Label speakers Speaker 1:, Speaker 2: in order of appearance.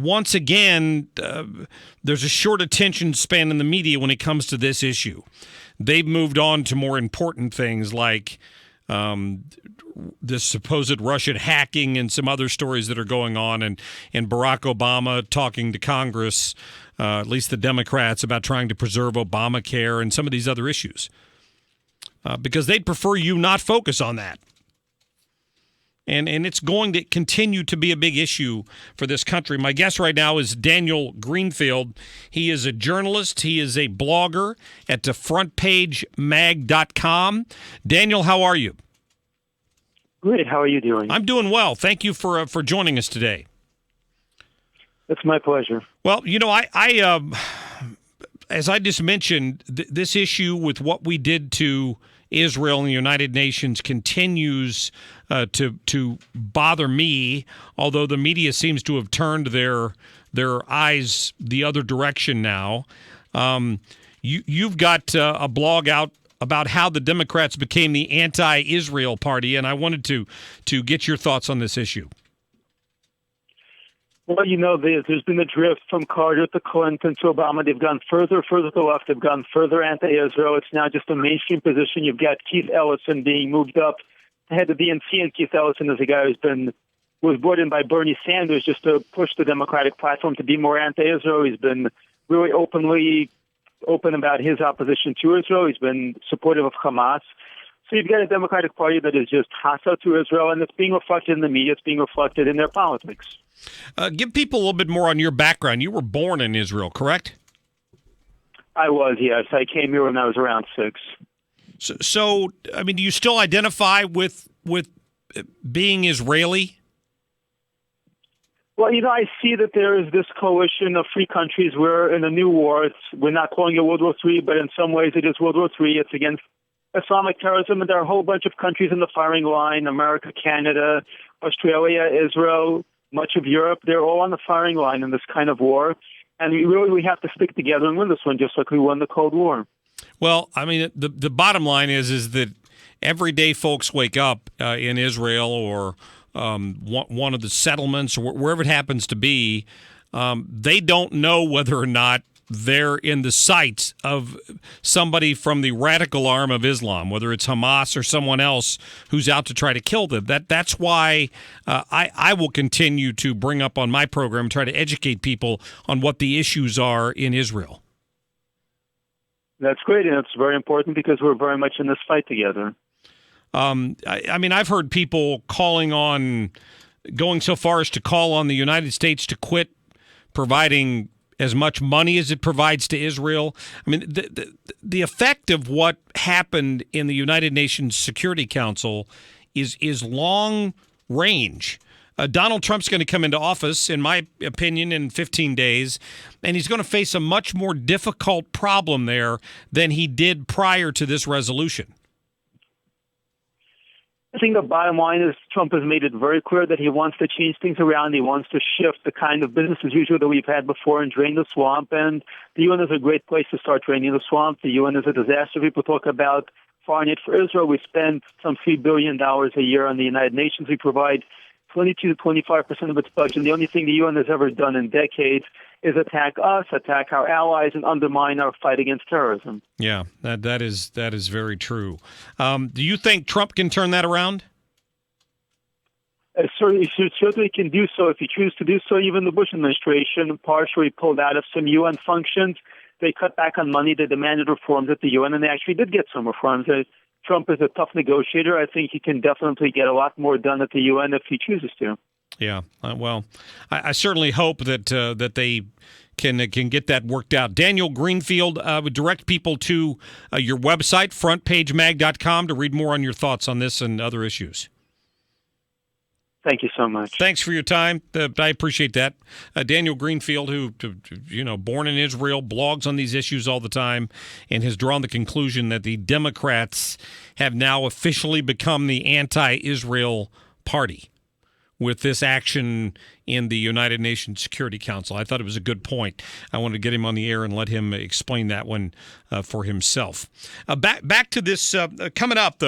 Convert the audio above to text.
Speaker 1: once again, there's a short attention span in the media when it comes to this issue. They've moved on to more important things like this supposed Russian hacking and some other stories that are going on, and Barack Obama talking to Congress, at least the Democrats, about trying to preserve Obamacare and some of these other issues, because they'd prefer you not focus on that. And it's going to continue to be a big issue for this country. My guest right now is Daniel Greenfield. He is a journalist. He is a blogger at frontpagemag.com. Daniel, how are you?
Speaker 2: Great. How are you doing?
Speaker 1: I'm doing well. Thank you for joining us today.
Speaker 2: It's my pleasure.
Speaker 1: Well, you know, I as I just mentioned, this issue with what we did to Israel and the United Nations continues to bother me, although the media seems to have turned their eyes the other direction now. You've got a blog out about how the Democrats became the anti-Israel party, and I wanted to get your thoughts on this issue.
Speaker 2: Well, you know, there's been a drift from Carter to Clinton to Obama. They've gone further to the left. They've gone further anti-Israel. It's now just a mainstream position. You've got Keith Ellison being moved up to head of the DNC, and Keith Ellison is a guy was brought in by Bernie Sanders just to push the Democratic platform to be more anti-Israel. He's been really open about his opposition to Israel. He's been supportive of Hamas. So you've got a Democratic Party that is just hostile to Israel, and it's being reflected in the media. It's being reflected in their politics.
Speaker 1: Give people a little bit more on your background. You were born in Israel, correct?
Speaker 2: I was, yes. I came here when I was around 6.
Speaker 1: So I mean, do you still identify with being Israeli?
Speaker 2: Well, you know, I see that there is this coalition of free countries. We're in a new war. We're not calling it World War III, but in some ways it is World War III. It's against Islamic terrorism, and there are a whole bunch of countries in the firing line: America, Canada, Australia, Israel, much of Europe. They're all on the firing line in this kind of war, and we have to stick together and win this one, just like we won the Cold War. Well,
Speaker 1: I mean, the bottom line is that everyday folks wake up in Israel or one of the settlements or wherever it happens to be, they don't know whether or not they're in the sights of somebody from the radical arm of Islam, whether it's Hamas or someone else who's out to try to kill them. That's why I will continue to bring up on my program, try to educate people on what the issues are in Israel.
Speaker 2: That's great, and it's very important because we're very much in this fight together.
Speaker 1: I mean, I've heard people going so far as to call on the United States to quit providing as much money as it provides to Israel. I mean, the effect of what happened in the United Nations Security Council is long range. Donald Trump's going to come into office, in my opinion, in 15 days, and he's going to face a much more difficult problem there than he did prior to this resolution.
Speaker 2: I think the bottom line is Trump has made it very clear that he wants to change things around. He wants to shift the kind of business as usual that we've had before and drain the swamp. And the UN is a great place to start draining the swamp. The UN is a disaster. People talk about foreign aid for Israel. We spend some $3 billion a year on the United Nations. We provide 22 to 25% of its budget. And the only thing the UN has ever done in decades is attack us, attack our allies, and undermine our fight against terrorism.
Speaker 1: Yeah, that is very true. Do you think Trump can turn that around?
Speaker 2: Certainly, he certainly can do so if he chooses to do so. Even the Bush administration partially pulled out of some UN functions. They cut back on money. They demanded reforms at the UN, and they actually did get some reforms. Trump is a tough negotiator. I think he can definitely get a lot more done at the UN if he chooses to.
Speaker 1: Yeah, well, I certainly hope that they can get that worked out. Daniel Greenfield, would direct people to your website, frontpagemag.com, to read more on your thoughts on this and other issues.
Speaker 2: Thank you so much.
Speaker 1: Thanks for your time. I appreciate that. Daniel Greenfield, who, born in Israel, blogs on these issues all the time, and has drawn the conclusion that the Democrats have now officially become the anti-Israel party with this action in the United Nations Security Council. I thought it was a good point. I wanted to get him on the air and let him explain that one for himself. Back to this coming up, though.